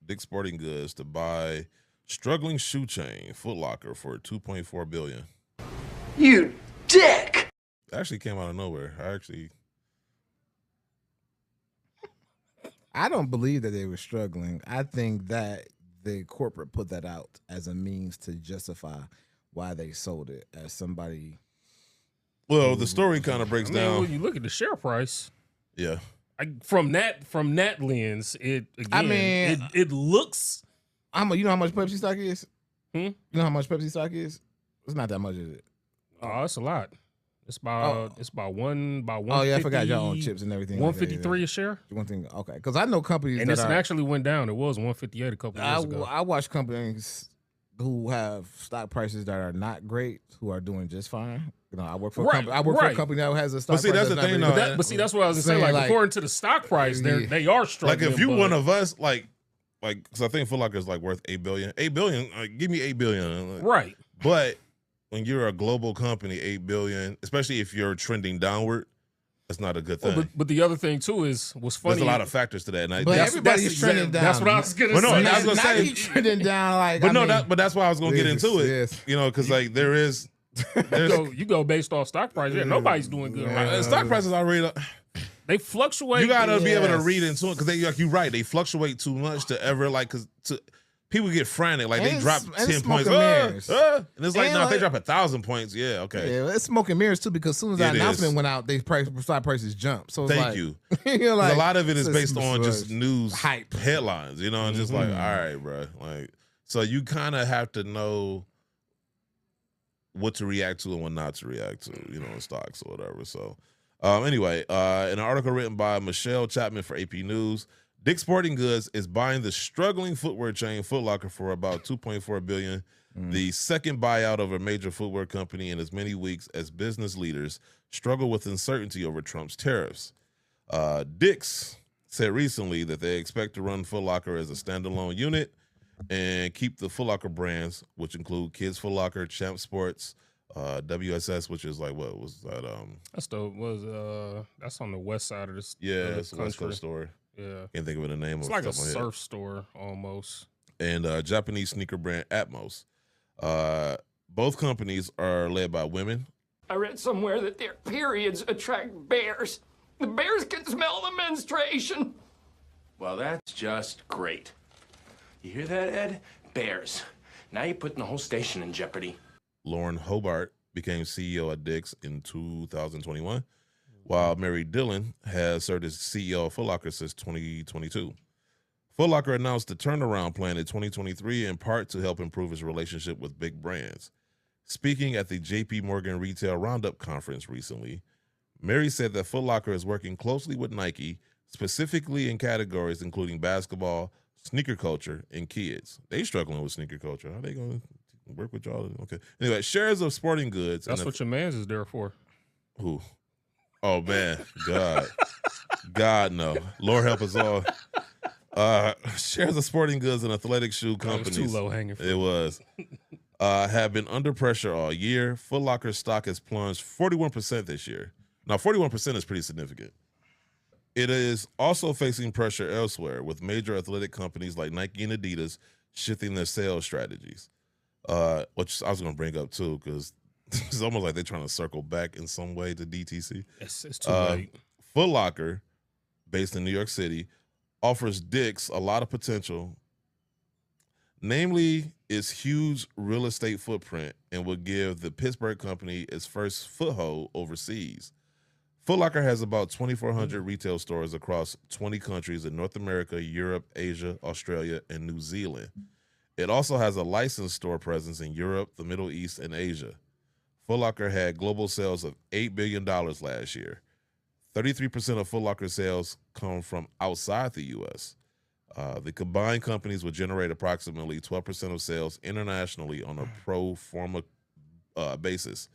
Dick's Sporting Goods to buy struggling shoe chain Foot Locker for $2.4 billion. You dick! It actually came out of nowhere. I don't believe that they were struggling. I think that the corporate put that out as a means to justify why they sold it as somebody. Well, the story kind of breaks down. When you look at the share price, Yeah. From that lens, it looks. You know how much Pepsi stock is? You know how much Pepsi stock is? It's not that much, is it? Oh, it's a lot. It's about one. Oh yeah, I forgot y'all own chips and everything. 153 a share. One thing, okay, because I know companies and it actually went down. It was 158 a couple years ago. I watch companies who have stock prices that are not great who are doing just fine. You know, I work for a company. I work for a company that has a stock. But see, price that's the thing, though. But see, that's what I was gonna say. Like according to the stock price, they are struggling. Like if you one of us, like, because I think Foot Locker is like worth $8 billion. $8 billion, give me $8 billion. Right. But when you're a global company, $8 billion, especially if you're trending downward, that's not a good thing. But the other thing too is what's funny. There's a lot of factors to that. And but everybody's trending down. That's what I was gonna say. I was gonna say trending down. Like, but that's why I was gonna get into it. Yes. You know, because like there's you go based off stock price. Yeah, nobody's doing good. Right? Stock prices already. They fluctuate. You gotta be able to read into it because you're right. They fluctuate too much to ever people get frantic. Like they drop 10 points. And it's like, no, if they drop 1,000 points, yeah, okay. Yeah, it's smoke and mirrors too because as soon as that announcement went out, stock prices jumped. So thank you. Like, a lot of it is based on just news hype headlines, you know, and just like, all right, bro. Like, so you kind of have to know what to react to and what not to react to, you know, in stocks or whatever. So anyway, in an article written by Michelle Chapman for AP News, Dick's Sporting Goods is buying the struggling footwear chain Foot Locker for about $2.4 billion, the second buyout of a major footwear company in as many weeks as business leaders struggle with uncertainty over Trump's tariffs. Dick's said recently that they expect to run Foot Locker as a standalone unit and keep the Foot Locker brands, which include Kids Foot Locker, Champ Sports, WSS, which is like what was that? That's on the west side of this. Yeah, it's a West Coast store. Yeah, can't think of the name. It's like a surf store almost. And Japanese sneaker brand Atmos. Both companies are led by women. I read somewhere that their periods attract bears. The bears can smell the menstruation. Well, that's just great. You hear that, Ed? Bears. Now you're putting the whole station in jeopardy. Lauren Hobart became CEO at Dick's in 2021, while Mary Dillon has served as CEO of Foot Locker since 2022. Foot Locker announced the turnaround plan in 2023 in part to help improve its relationship with big brands. Speaking at the JP Morgan Retail Roundup conference recently, Mary said that Foot Locker is working closely with Nike, specifically in categories including basketball, sneaker culture, and kids. They struggling with sneaker culture. How are they going to work with y'all? Okay. Anyway, shares of sporting goods. That's what your man's is there for. Who? Oh, man. God, no. Lord help us all. Shares of sporting goods and athletic shoe companies. It was too low hanging fruit. It was. Have been under pressure all year. Foot Locker stock has plunged 41% this year. Now, 41% is pretty significant. It is also facing pressure elsewhere, with major athletic companies like Nike and Adidas shifting their sales strategies, which I was going to bring up too, because it's almost like they're trying to circle back in some way to DTC. It's too late. Foot Locker, based in New York City, offers Dick's a lot of potential, namely its huge real estate footprint, and will give the Pittsburgh company its first foothold overseas. Foot Locker has about 2,400 retail stores across 20 countries in North America, Europe, Asia, Australia, and New Zealand. It also has a licensed store presence in Europe, the Middle East, and Asia. Foot Locker had global sales of $8 billion last year. 33% of Foot Locker sales come from outside the U.S. The combined companies will generate approximately 12% of sales internationally on a pro forma basis.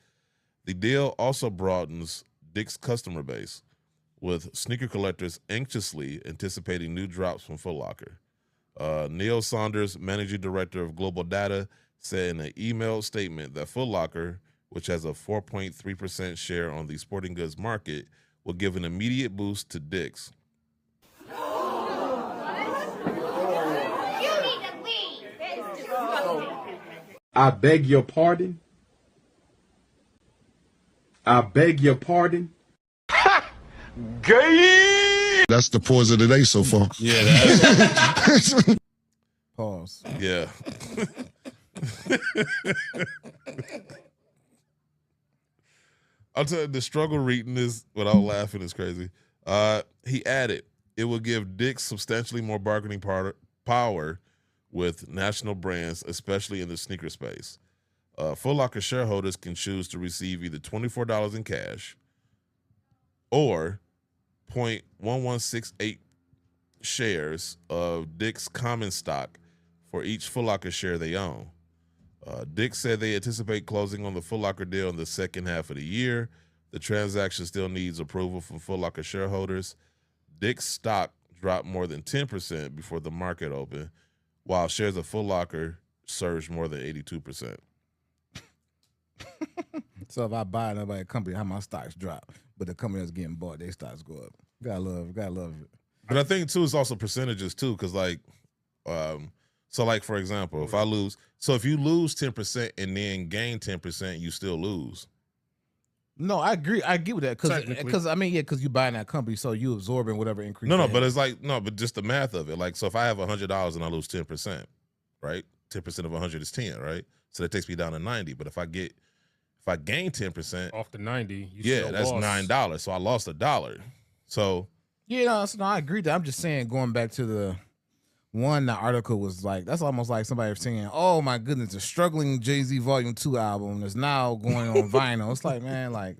The deal also broadens Dick's customer base, with sneaker collectors anxiously anticipating new drops from Foot Locker. Neil Saunders, managing director of global data, said in an emailed statement that Foot Locker, which has a 4.3% share on the sporting goods market, will give an immediate boost to Dick's. You I beg your pardon. I beg your pardon. Gay. That's the pause of the day so far. Yeah. Pause. Yeah. I'll tell you, the struggle reading this without laughing is crazy. He added, it will give Dick's substantially more bargaining power with national brands, especially in the sneaker space. Foot Locker shareholders can choose to receive either $24 in cash or 0.1168 shares of Dick's common stock for each Foot Locker share they own. Dick said they anticipate closing on the Foot Locker deal in the second half of the year. The transaction still needs approval from Foot Locker shareholders. Dick's stock dropped more than 10% before the market opened, while shares of Foot Locker surged more than 82%. So if I buy another company, how my stocks drop, but the company that's getting bought, their stocks go up. Gotta love it. But I think too, it's also percentages too, because like, so like for example, if you lose 10% and then gain 10%, you still lose. No, I agree. I get with that because I mean, yeah, because you buying that company, so you absorbing whatever increase. But it's like but just the math of it. Like, so if I have $100 and I lose 10%, right? 10% of 100 is 10, right? So that takes me down to 90. But if I gain 10% off the 90, that's $9. So I lost $1. So yeah, no, I agree. I'm just saying, going back to the article was like, that's almost like somebody saying, "Oh my goodness, the struggling Jay-Z Volume 2 album is now going on vinyl." It's like, man, like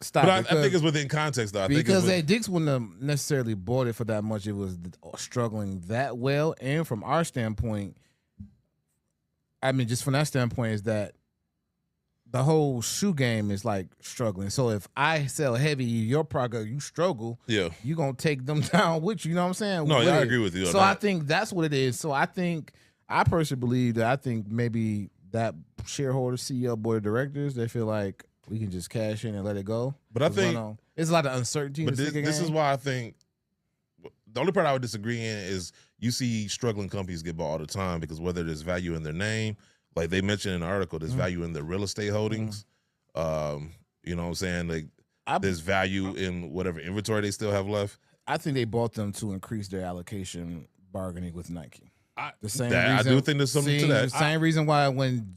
stop. But I think it's within context, though. Because Dick's wouldn't have necessarily bought it for that much. It was struggling that well, and from our standpoint, I mean, just from that standpoint, is that the whole shoe game is like struggling. So if I sell heavy, your product, you struggle, yeah, you're going to take them down with you. You know what I'm saying? No, yeah, I agree with you. So I think that's what it is. So I personally believe that maybe that shareholder, CEO, board of directors, they feel like we can just cash in and let it go. But I think there's a lot of uncertainty. But this is why I think the only part I would disagree in is you see struggling companies get bought all the time because whether there's value in their name, like they mentioned in the article, there's value in their real estate holdings. You know what I'm saying? Like there's value in whatever inventory they still have left. I think they bought them to increase their allocation bargaining with Nike. I do think there's something to that. The same reason why when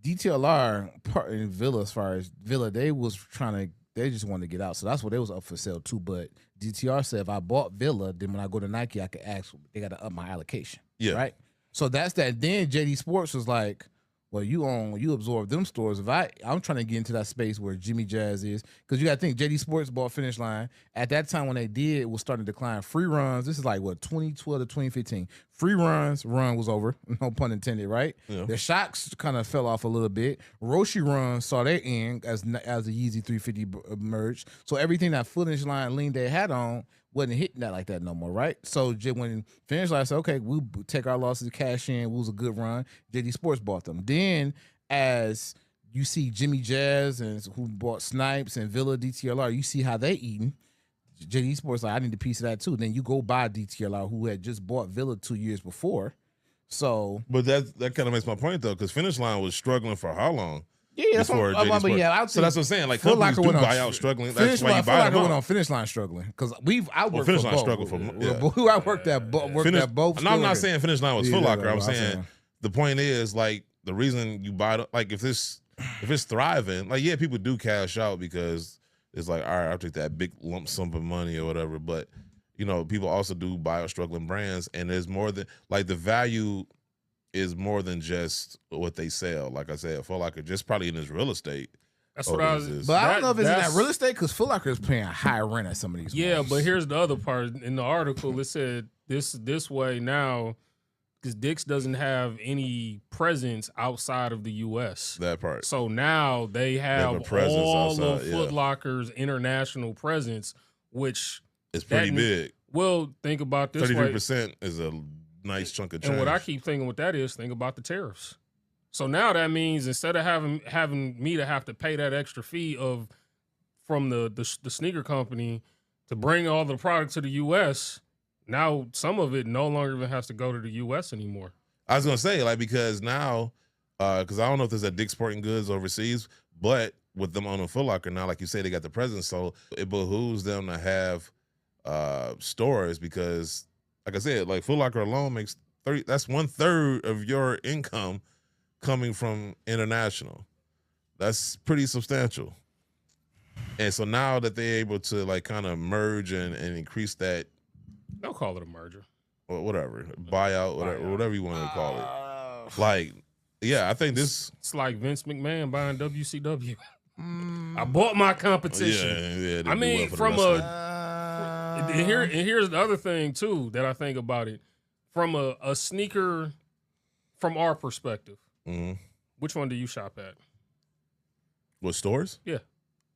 DTLR part in Villa, as far as Villa, they just wanted to get out. So that's what they was up for sale too. But DTR said if I bought Villa, then when I go to Nike, I could ask, they got to up my allocation. Yeah. Right. So that's that. Then JD Sports was like, well, you absorb them stores. If I'm trying to get into that space where Jimmy Jazz is, because you got to think JD Sports bought Finish Line. At that time when they did, it was starting to decline. Free runs. This is like what 2012 to 2015. Free run was over. No pun intended, right? Yeah. The Shocks kind of fell off a little bit. Roshi runs saw their end as the Yeezy 350 emerged. So everything that Finish Line leaned their hat on wasn't hitting that like that no more, right? So when Finish Line said, okay, we'll take our losses, cash in, it was a good run, JD Sports bought them. Then as you see Jimmy Jazz and who bought Snipes and Villa DTLR, you see how they eating. JD Sports like, I need a piece of that too. Then you go buy DTLR, who had just bought Villa 2 years before. So, but that kind of makes my point though, because Finish Line was struggling for how long? Yeah, that's what I'm so that's what I'm saying. Like companies do buy out struggling. That's why you buy them went on Finish Line struggling because I worked Finish for Line both. struggled for I worked at both. No, I'm not saying Finish Line was Foot Locker. I'm saying the point is like the reason you buy like if it's thriving, like yeah, people do cash out because it's like all right, I'll take that big lump sum of money or whatever. But you know, people also do buy out struggling brands, and there's more than like the value is more than just what they sell. Like I said, Foot Locker just probably in his real estate. That's what I was. But I don't know if it's in that real estate because Foot Locker is paying high rent at some of these. Yeah, malls. but here's the other part. In the article, it said this way now because Dick's doesn't have any presence outside of the U.S. That part. So now they have all of Foot Locker's international presence, which is pretty big. Well, think about this. 33% is a nice chunk of change. And what I keep thinking with that is think about the tariffs. So now that means instead of having me to have to pay that extra fee from the sneaker company to bring all the product to the U.S., now some of it no longer even has to go to the U.S. anymore. I was gonna say like because now, because I don't know if there's a Dick's Sporting Goods overseas, but with them owning Foot Locker now, like you say, they got the presence, so it behooves them to have stores because, like I said, like Foot Locker alone makes 30. That's 1/3 of your income coming from international. That's pretty substantial. And so now that they're able to like kind of merge and increase that, Don't call it a merger. or whatever, buyout, whatever you want to call it. Like, yeah, I think this. It's like Vince McMahon buying WCW. I bought my competition. Yeah. I mean, from here's the other thing too that I think about it from a sneaker, from our perspective. Mm-hmm. Which one do you shop at? What stores? Yeah.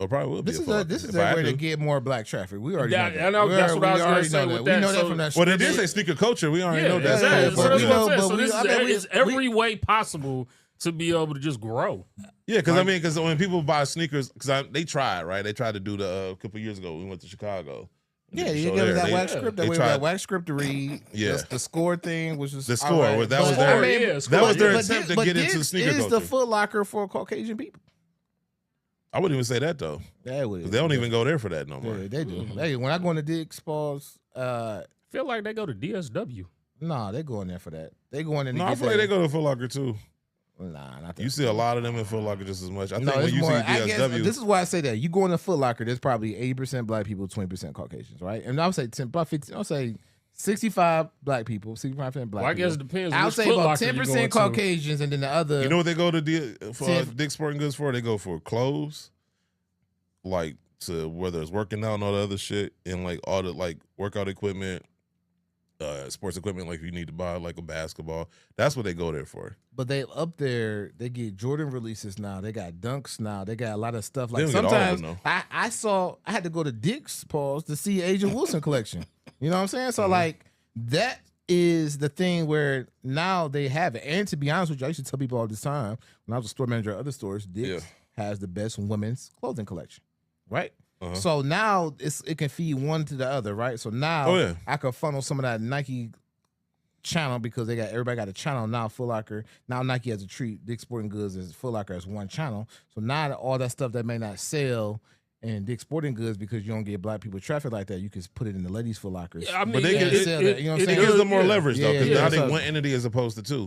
Well, probably will be. This is a way to get more black traffic. We already know that. I know, that's what I was going to say with that. We know that from that. Well, they did say sneaker culture. We already know that. Exactly. So that's what I'm saying. So this is every every way possible to be able to just grow. Yeah, because because when people buy sneakers, because they tried, right? They tried to do a couple years ago. We went to Chicago. Yeah, you gave us that wax script. That wax script to read. Yeah, the score thing was just the score. Right. That was their attempt to get into the sneaker culture. Is the Foot Locker for Caucasian people? I wouldn't even say that though. They don't even go there for that no more. Yeah, they do. Hey, when I go into Dick's Sports, feel like they go to DSW. Nah, they go in there for that. They go in there. No, I feel like they go to Foot Locker too. Nah, not that. You see a lot of them in Foot Locker just as much. I think when you see DSW, this is why I say that. You go in a Foot Locker, there's probably 80% black people, 20% Caucasians, right? And I would say 10, about 50. I'll say 65 black people, 65% black people. Well, I guess it depends. I'll say about 10% Caucasians, and then the other. You know what they go to Dick's Sporting Goods for? They go for clothes, like to whether it's working out and all the other shit, and like all the like workout equipment, sports equipment, like you need to buy like a basketball. That's what they go there for. But they up there, they get Jordan releases now. They got dunks now. They got a lot of stuff. Like They don't get all of sometimes them, I had to go to Dick's Paws to see Agent Wilson collection. You know what I'm saying? So like that is the thing where now they have it. And to be honest with you, I used to tell people all the time when I was a store manager at other stores, Dick's has the best women's clothing collection, right? So now it can feed one to the other, right? So now I can funnel some of that Nike channel because everybody got a channel now. Foot Locker now, Nike has a treat Dick's Sporting Goods as Foot Locker as one channel. So now all that stuff that may not sell in Dick's Sporting Goods because you don't get black people traffic like that, you can put it in the ladies' Foot Lockers. Yeah, I mean, but they sell that. You know what I'm saying? It gives them more leverage though because now they so, one entity as opposed to two.